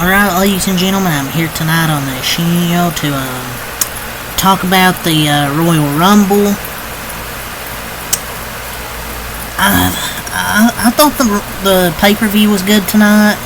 Alright, ladies and gentlemen, I'm here tonight on the show to talk about the Royal Rumble. I thought the pay-per-view was good tonight.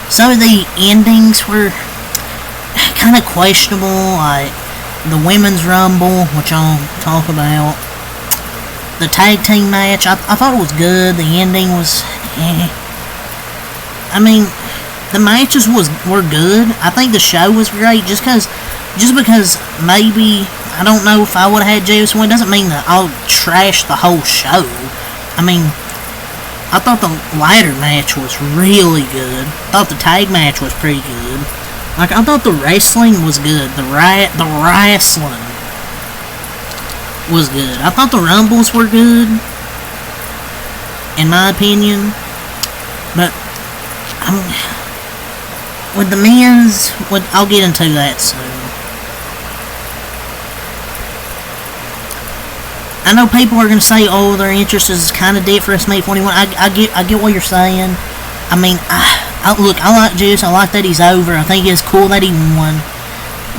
Some of the endings were kind of questionable, like the Women's Rumble, which I'll talk about. The tag team match, I thought it was good. The ending was, I mean, the matches were good. I think the show was great. Just because maybe, I don't know, if I would have had James win, doesn't mean that I'll trash the whole show. I mean, I thought the ladder match was really good. I thought the tag match was pretty good. Like, I thought the wrestling was good. The wrestling was good. I thought the Rumbles were good, in my opinion. But with the men's, I'll get into that soon. I know people are gonna say, "Oh, their interest is kind of dead for WrestleMania 41." I get what you're saying. I mean, look, I like Juice. I like that he's over. I think it's cool that he won,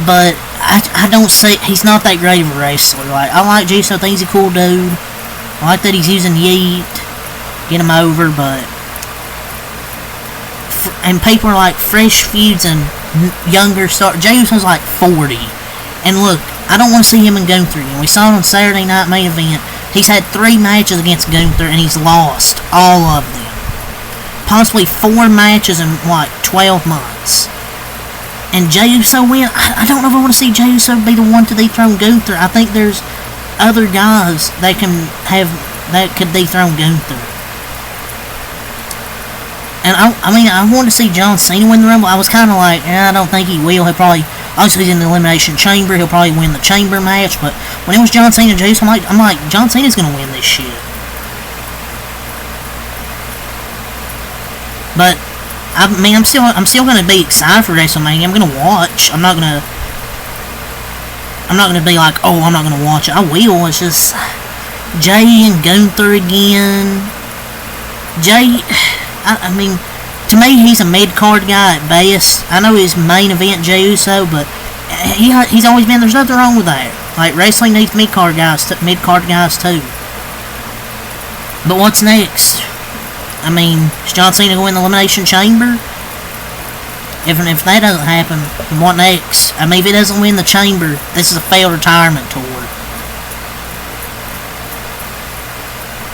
but I don't say he's not that great of a wrestler. Like, I like Juice. I think he's a cool dude. I like that he's using Yeet, get him over, but. And people are like, fresh feuds and younger stars. Jey Uso's like 40. And look, I don't want to see him in Gunther. And we saw it on Saturday Night Main Event. He's had 3 matches against Gunther and he's lost all of them. Possibly 4 matches in like 12 months. And Jey Uso win. I don't know if I want to see Jey Uso be the one to dethrone Gunther. I think there's other guys that could dethrone Gunther. And I want to see John Cena win the Rumble. I was kind of like, I don't think he will. He'll probably, obviously he's in the Elimination Chamber. He'll probably win the Chamber match. But when it was John Cena and Juice, I'm like, John Cena's gonna win this shit. But I mean, I'm still gonna be excited for WrestleMania. I'm gonna watch. I'm not gonna be like, oh, I'm not gonna watch it. I will. It's just Jey and Gunther again. Jey. I mean, to me, he's a mid-card guy at best. I know he's main event Jey Uso, but he's always been. There's nothing wrong with that. Like, wrestling needs mid-card guys too. But what's next? I mean, is John Cena going to win the Elimination Chamber? If that doesn't happen, then what next? I mean, if he doesn't win the Chamber, this is a failed retirement tour.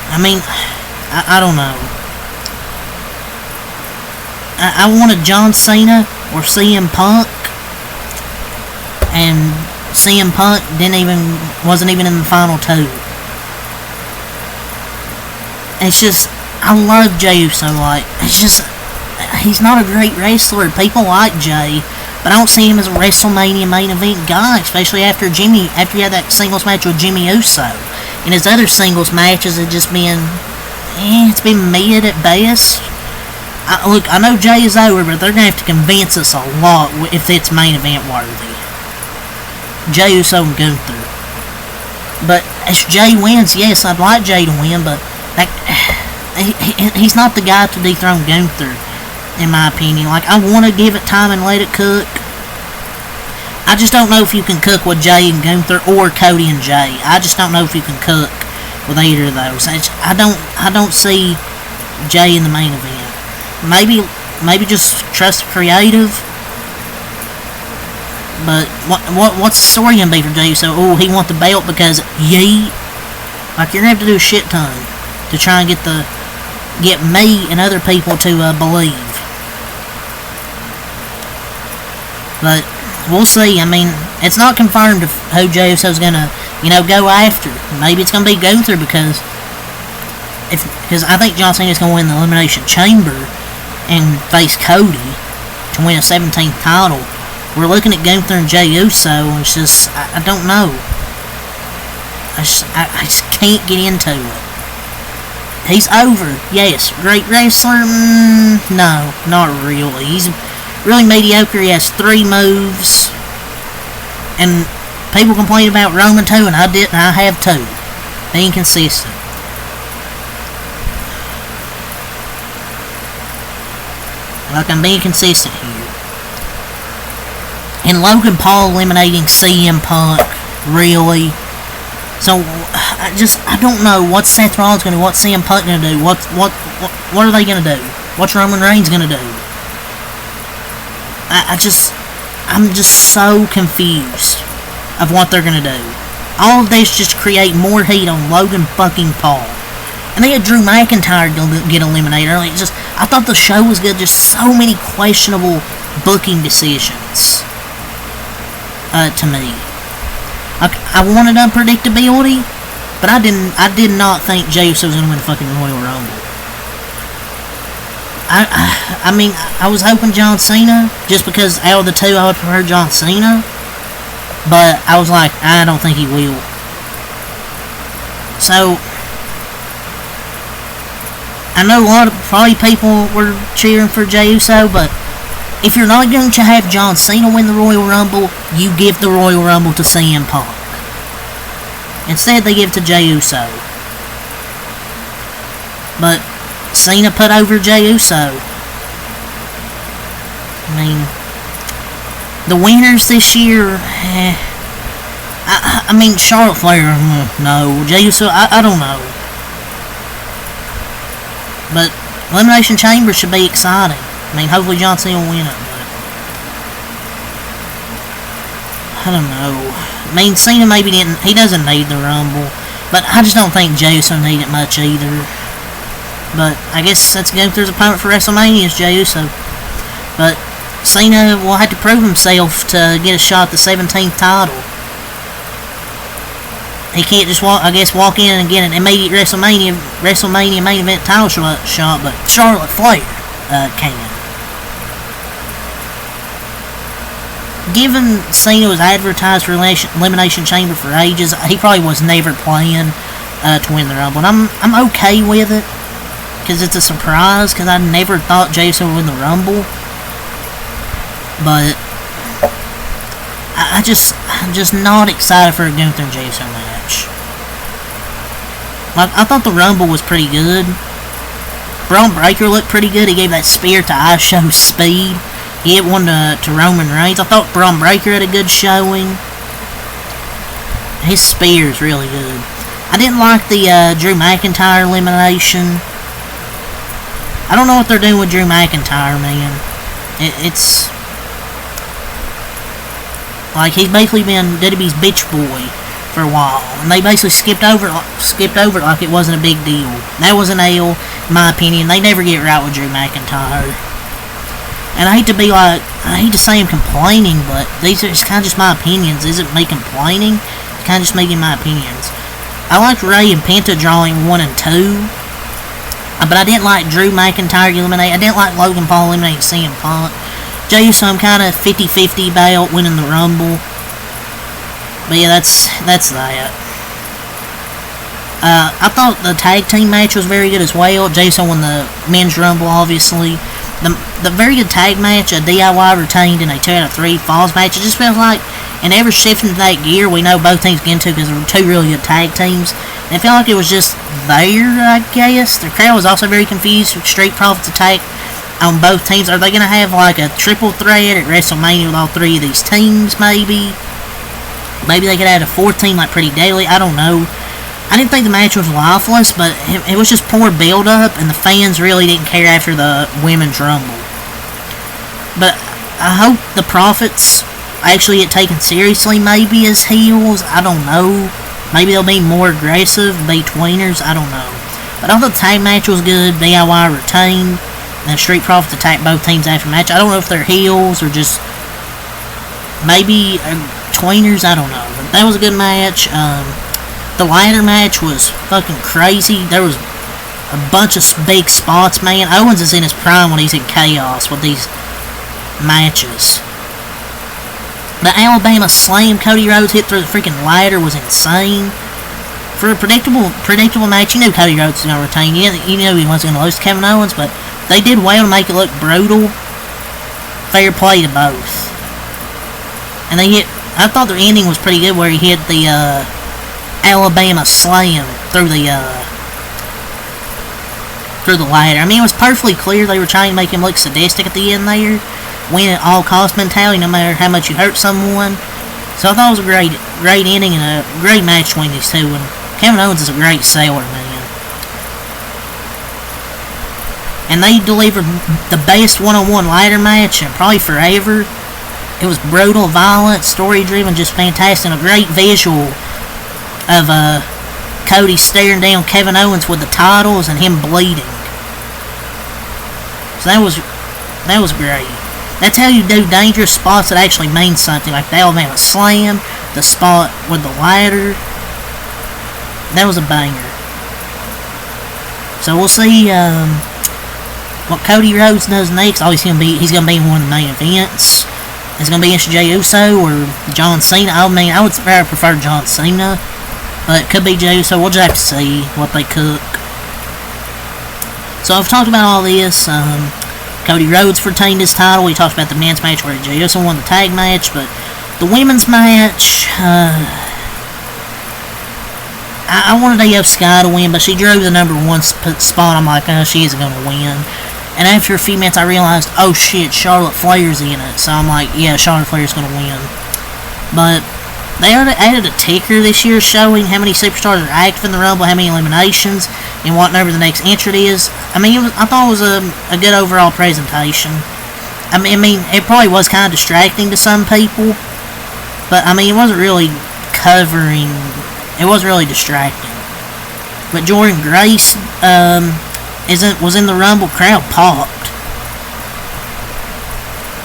I mean, I don't know. I wanted John Cena or CM Punk, and CM Punk wasn't even in the final 2. It's just, I love Jey Uso. Like, it's just, he's not a great wrestler. People like Jey, but I don't see him as a WrestleMania main event guy, especially after he had that singles match with Jimmy Uso. And his other singles matches have just been, it's been mid at best. Look, I know Jey is over, but they're going to have to convince us a lot if it's main event worthy. Jey Uso and Gunther. But as Jey wins, yes, I'd like Jey to win, but he's not the guy to dethrone Gunther, in my opinion. Like, I want to give it time and let it cook. I just don't know if you can cook with Jey and Gunther or Cody and Jey. I just don't know if you can cook with either of those. I don't see Jey in the main event. Maybe just trust creative. But what's the story gonna be for Jey? So, he wants the belt because Yeet. Like, you're gonna have to do a shit ton to try and get me and other people to believe. But we'll see. I mean, it's not confirmed who Jey Uso's gonna, go after. Maybe it's gonna be Gunther because I think John Cena's gonna win the Elimination Chamber and face Cody to win a 17th title. We're looking at Gunther and Jey Uso, and it's just, I don't know. I just can't get into it. He's over, yes. Great wrestler? No, not really. He's really mediocre. He has 3 moves. And people complain about Roman too, and I have too. Being consistent. Like, I'm being consistent here. and Logan Paul eliminating CM Punk, really. So I don't know what Seth Rollins gonna do, what CM Punk gonna do, what are they gonna do? What's Roman Reigns gonna do? I'm just so confused of what they're gonna do. All of this just create more heat on Logan fucking Paul. And they had Drew McIntyre get eliminated early. I thought the show was good. Just so many questionable booking decisions. To me. I wanted unpredictability, but I did not think Jey Uso was going to win the fucking Royal Rumble. I mean, I was hoping John Cena, just because out of the two I would prefer John Cena, but I was like, I don't think he will. So, I know a lot of probably people were cheering for Jey Uso, but if you're not going to have John Cena win the Royal Rumble, you give the Royal Rumble to CM Punk. Instead, they give it to Jey Uso. But Cena put over Jey Uso. I mean, the winners this year, I mean, Charlotte Flair, no. Jey Uso, I don't know. But Elimination Chamber should be exciting. I mean, hopefully John Cena will win it, but I don't know. I mean, Cena maybe he doesn't need the Rumble, but I just don't think Jey Uso needed it much either. But I guess that's Gunther's opponent for WrestleMania is Jey Uso. But Cena will have to prove himself to get a shot at the 17th title. He can't just walk in and get an immediate WrestleMania main event title shot, but Charlotte Flair can. Given Cena was advertised for Elimination Chamber for ages, he probably was never playing to win the Rumble. And I'm okay with it, because it's a surprise, because I never thought Jey Uso would win the Rumble. But I'm just not excited for a Gunther and Jey Uso match. Like, I thought the Rumble was pretty good. Braun Breaker looked pretty good. He gave that spear to ISHO Speed. He hit one to Roman Reigns. I thought Braun Breaker had a good showing. His spear's really good. I didn't like the Drew McIntyre elimination. I don't know what they're doing with Drew McIntyre, man. It's like he's basically been WWE's bitch boy for a while, and they basically skipped over it like it wasn't a big deal. That was an L, in my opinion. They never get right with Drew McIntyre. And I hate to say I'm complaining, but these are kind of just my opinions. Isn't me complaining? It's kind of just making my opinions. I liked Ray and Penta drawing 1 and 2, but I didn't like Drew McIntyre eliminating. I didn't like Logan Paul eliminating CM Punk. Jey Uso, I'm kind of 50-50 about winning the Rumble. But yeah, that's that. I thought the tag team match was very good as well. Jey Uso won the men's Rumble, obviously. The very good tag match, a DIY retained in a 2 out of 3 falls match. It just feels like, and ever shifting to that gear, we know both teams get into because there were 2 really good tag teams. And it felt like it was just there, I guess. The crowd was also very confused with Street Profits attack on both teams. Are they going to have like a triple threat at WrestleMania with all 3 of these teams, maybe? Maybe they could add a 4th team like Pretty Daily. I don't know. I didn't think the match was lifeless, but it was just poor build-up, and the fans really didn't care after the Women's Rumble. But I hope the Profits actually get taken seriously, maybe as heels. I don't know. Maybe they'll be more aggressive, be tweeners. I don't know. But I thought the tag match was good. DIY retained. And Street Profits attacked both teams after the match. I don't know if they're heels or just maybe tweeners. I don't know. But that was a good match. The ladder match was fucking crazy. There was a bunch of big spots, man. Owens is in his prime when he's in chaos with these matches. The Alabama Slam Cody Rhodes hit through the freaking ladder was insane. For a predictable match, you knew Cody Rhodes was going to retain. You knew he wasn't going to lose to Kevin Owens, but they did well to make it look brutal. Fair play to both. And I thought the ending was pretty good where he hit the Alabama Slam through the ladder. I mean, it was perfectly clear they were trying to make him look sadistic at the end there. win at all cost mentality, no matter how much you hurt someone. So I thought it was a great ending and a great match between these two. And Kevin Owens is a great seller, man. And they delivered the best one-on-one ladder match in probably forever. It was brutal, violent, story-driven, just fantastic. And a great visual of Cody staring down Kevin Owens with the titles and him bleeding. So that was great. That's how you do dangerous spots that actually mean something, like the Alabama Slam, the spot with the ladder. That was a banger. So we'll see what Cody Rhodes does next. He's gonna be in one of the main events. It's gonna be Jey Uso or John Cena. I mean, I would prefer John Cena, but it could be Jey Uso. We'll just have to see what they cook. So I've talked about all this. Cody Rhodes retained his title. We talked about the men's match where Jey Uso won the tag match, but the women's match, I wanted Io Sky to win, but she drew the number one spot. I'm like, she isn't going to win. And after a few minutes, I realized, oh shit, Charlotte Flair's in it. So I'm like, yeah, Charlotte Flair's going to win. But they added a ticker this year showing how many superstars are active in the Rumble, how many eliminations, and what number the next entrant is. I mean, I thought it was a good overall presentation. I mean, it probably was kind of distracting to some people, but I mean, it wasn't really covering. It was really distracting. But Jordynne Grace was in the Rumble. Crowd popped.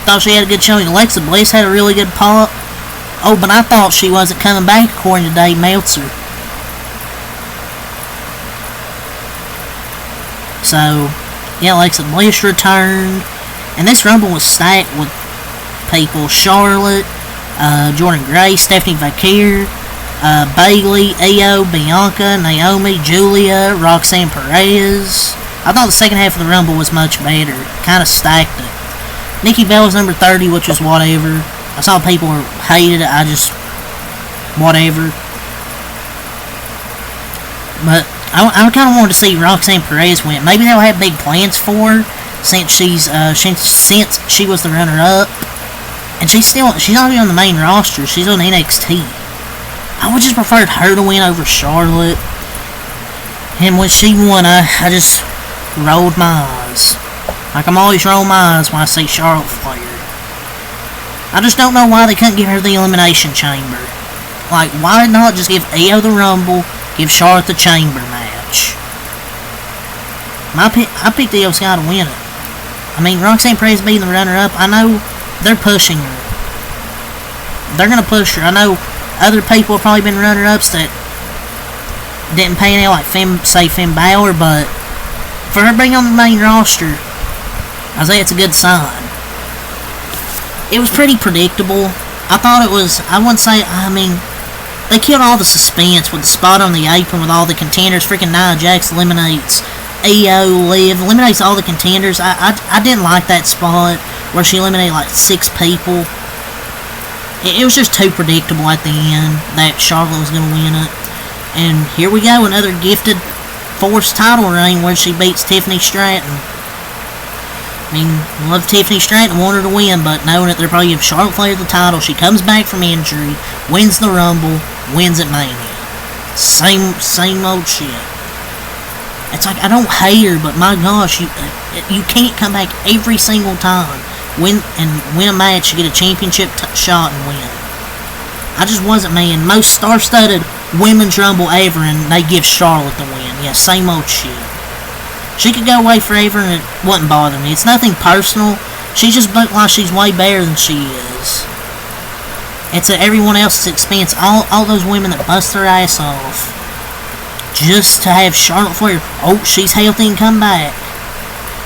Thought she had a good showing. Alexa Bliss had a really good pop. Oh, but I thought she wasn't coming back, according to Dave Meltzer. So, yeah, Alexa Bliss returned. And this Rumble was stacked with people. Charlotte, Jordynne Grace, Stephanie Vaquer, Bayley, Io, Bianca, Naomi, Julia, Roxanne Perez. I thought the second half of the Rumble was much better. Kind of stacked it. Nikki Bella was number 30, which was whatever. I saw people hated it. I just whatever. But I kind of wanted to see Roxanne Perez win. Maybe they'll have big plans for her since she was the runner-up, and she's not even on the main roster. She's on NXT. I would just preferred her to win over Charlotte. And when she won, I just rolled my eyes. Like I'm always rolling my eyes when I see Charlotte Flair. I just don't know why they couldn't give her the Elimination Chamber. Like, why not just give Io the Rumble, give Charlotte the Chamber match? I picked Io Sky to win it. I mean, Roxanne Perez being the runner-up, I know they're pushing her. They're going to push her. I know other people have probably been runner-ups that didn't pan out, like Finn Balor, but for her being on the main roster, I say it's a good sign. It was pretty predictable. I thought it was, I wouldn't say, I mean, they killed all the suspense with the spot on the apron with all the contenders. Freaking Nia Jax eliminates Io, Liv, eliminates all the contenders. I didn't like that spot where she eliminated like 6 people. It was just too predictable at the end that Charlotte was going to win it. And here we go, another gifted forced title reign where she beats Tiffany Stratton. I mean, I love Tiffany Stratton, want her to win, but knowing that they're probably give Charlotte Flair the title, she comes back from injury, wins the Rumble, wins at Mania. Same old shit. It's like, I don't hate her, but my gosh, you can't come back every single time, win a match, get a championship shot and win. I just wasn't, man. Most star-studded women's Rumble ever, and they give Charlotte the win. Yeah, same old shit. She could go away forever and it wouldn't bother me. It's nothing personal. She just looked like she's way better than she is. It's at everyone else's expense. All those women that bust their ass off just to have Charlotte Flair, oh, she's healthy and come back.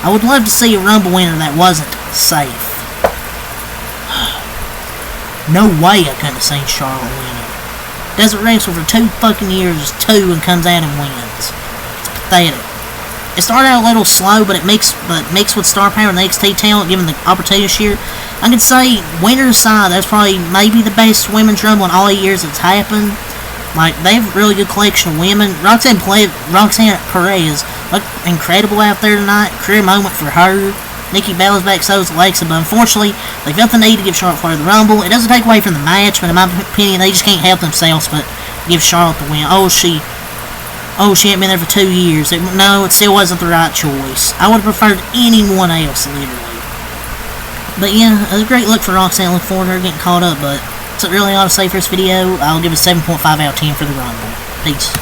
I would love to see a Rumble winner that wasn't safe. No way I couldn't have seen Charlotte win it. Doesn't wrestle for 2 fucking years, 2, and comes out and wins. It's pathetic. It started out a little slow, but mixed with star power and the NXT talent, given the opportunity this year. I could say, winner aside, that's probably maybe the best women's Rumble in all the years it's happened. Like, they have a really good collection of women. Roxanne Perez looked incredible out there tonight. Career moment for her. Nikki Bella's back, so is Alexa. But unfortunately, they felt the need to give Charlotte Flair the Rumble. It doesn't take away from the match, but in my opinion, they just can't help themselves but give Charlotte the win. She hadn't been there for 2 years. No, it still wasn't the right choice. I would have preferred anyone else, literally. But yeah, it was a great look for Roxanne. Look forward to her getting caught up, but that's really all to say for this video. I'll give it a 7.5 out of 10 for the Rumble. Peace.